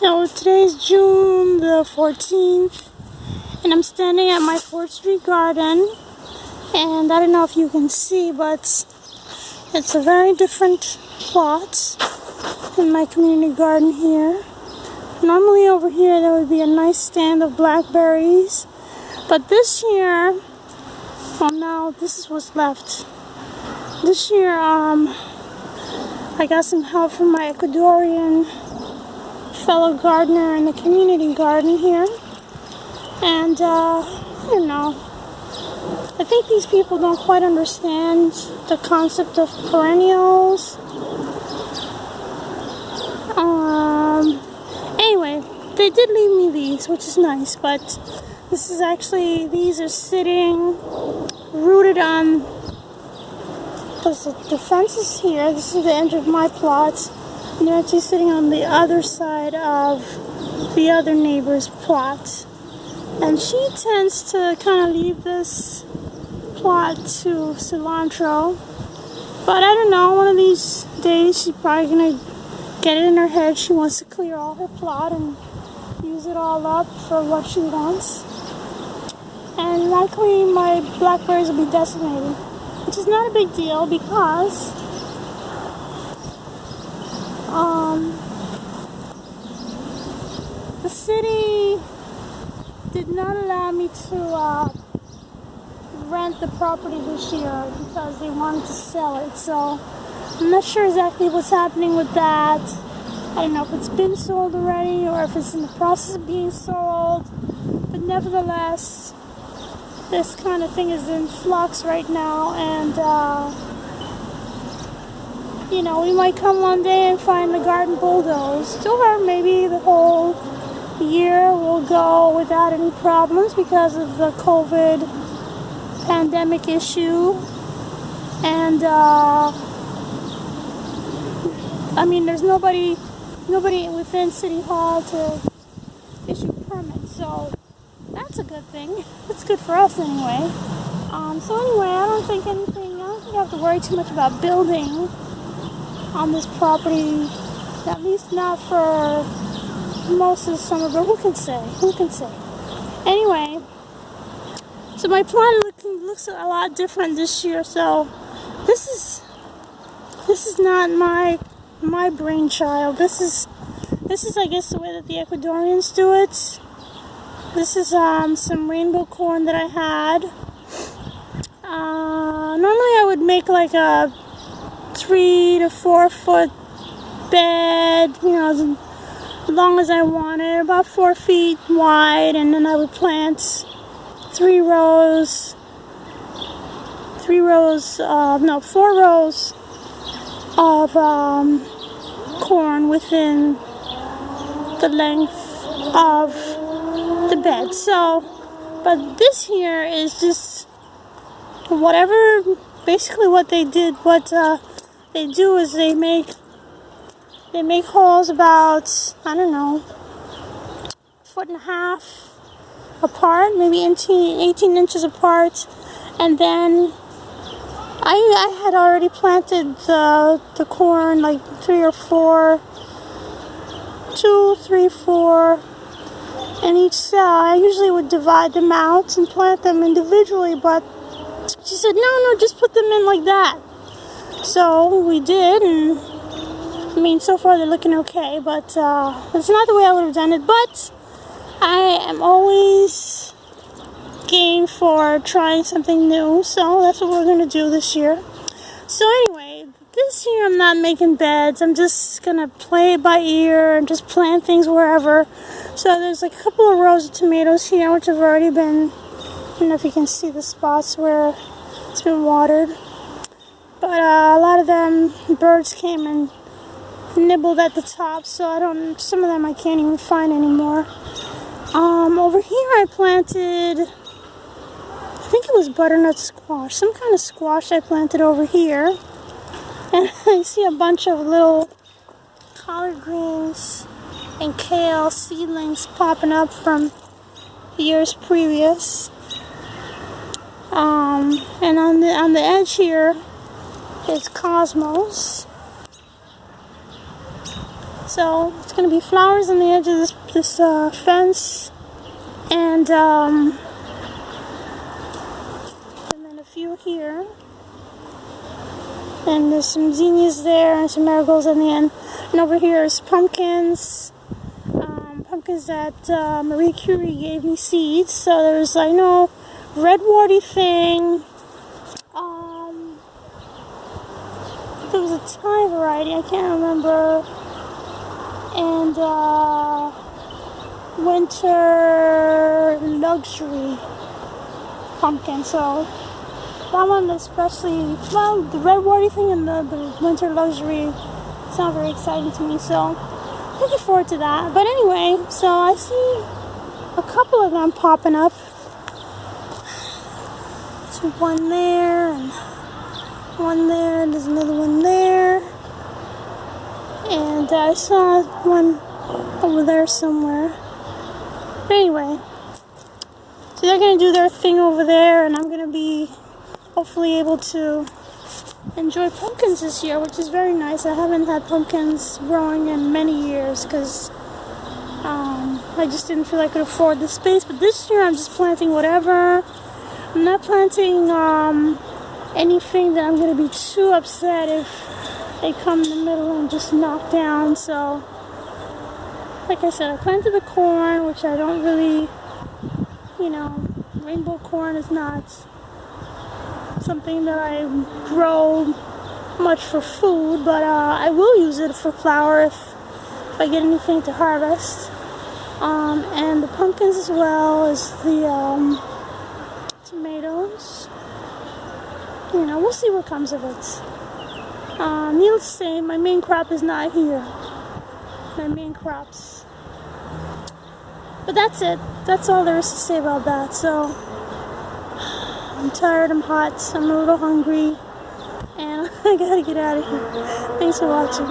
So today's June the 14th, and I'm standing at my 4th Street garden, and I don't know if you can see, but it's a very different plot in my community garden here. Normally over here there would be a nice stand of blackberries, but this year, well now this is what's left. This year I got some help from my Ecuadorian fellow gardener in the community garden here, and I don't know, I think these people don't quite understand the concept of perennials. Anyway, they did leave me these, which is nice, but this is actually, these are sitting rooted on, because the fence is here, this is the end of my plot, and they're actually sitting on the other side of the other neighbor's plot. And she tends to kind of leave this plot to cilantro, but I don't know, one of these days she's probably going to get it in her head she wants to clear all her plot and use it all up for what she wants. And likely my blackberries will be decimated, which is not a big deal because the city did not allow me to rent the property this year because they wanted to sell it. So I'm not sure exactly what's happening with that. I don't know if it's been sold already or if it's in the process of being sold. But nevertheless, this kind of thing is in flux right now, and you know, we might come one day and find the garden bulldozed, or maybe the whole year will go without any problems because of the COVID pandemic issue. And I mean, there's nobody within City Hall to issue permits, so that's a good thing. It's good for us anyway. So anyway, I don't think I have to worry too much about building on this property, at least not for most of the summer, but who can say? Anyway, so my plant looks a lot different this year, so this is not my brainchild. This is I guess the way that the Ecuadorians do it. This is some rainbow corn that I had. Normally I would make like a 3 to 4 foot bed, you know, as long as I wanted, about 4 feet wide, and then I would plant 4 rows of corn within the length of the bed. So, but this here is just whatever, basically what they did, they do is they make holes about, I don't know, 1.5 feet apart, maybe 18 inches apart, and then I had already planted the corn like 3 or 4, 2, 3, 4 in each cell. I usually would divide them out and plant them individually, but she said, no, just put them in like that. So we did, and I mean, so far they're looking okay, but it's not the way I would have done it, but I am always game for trying something new, so that's what we're going to do this year. So anyway, this year I'm not making beds. I'm just going to play it by ear and just plant things wherever. So there's like a couple of rows of tomatoes here, which have already been, I don't know if you can see the spots where it's been watered. But a lot of them, birds came and nibbled at the top, so some of them I can't even find anymore. Over here I planted, I think it was butternut squash, some kind of squash I planted over here. And I see a bunch of little collard greens and kale seedlings popping up from years previous. And on the edge here is cosmos. So it's gonna be flowers on the edge of this fence, and then a few here, and there's some zinnias there and some marigolds on the end. And over here is pumpkins, pumpkins that Marie Curie gave me seeds. So there's, I know, red warty thing. There was a Thai variety, I can't remember, and winter luxury pumpkin. So that one especially, well, the red warty thing and the winter luxury sound very exciting to me, so looking forward to that. But anyway, so I see a couple of them popping up. There's one there and one there, and there's another one there, and I saw one over there somewhere. But anyway, so they're gonna do their thing over there, and I'm gonna be hopefully able to enjoy pumpkins this year, which is very nice. I haven't had pumpkins growing in many years because I just didn't feel I could afford the space. But this year I'm just planting whatever. I'm not planting anything that I'm going to be too upset if they come in the middle and just knock down. So, like I said, I planted the corn, which I don't really, rainbow corn is not something that I grow much for food, but I will use it for flour if I get anything to harvest. And the pumpkins as well as the tomatoes. We'll see what comes of it. Needless to say, my main crop is not here. My main crops. But that's it. That's all there is to say about that. So, I'm tired, I'm hot, I'm a little hungry, and I gotta get out of here. Thanks for watching.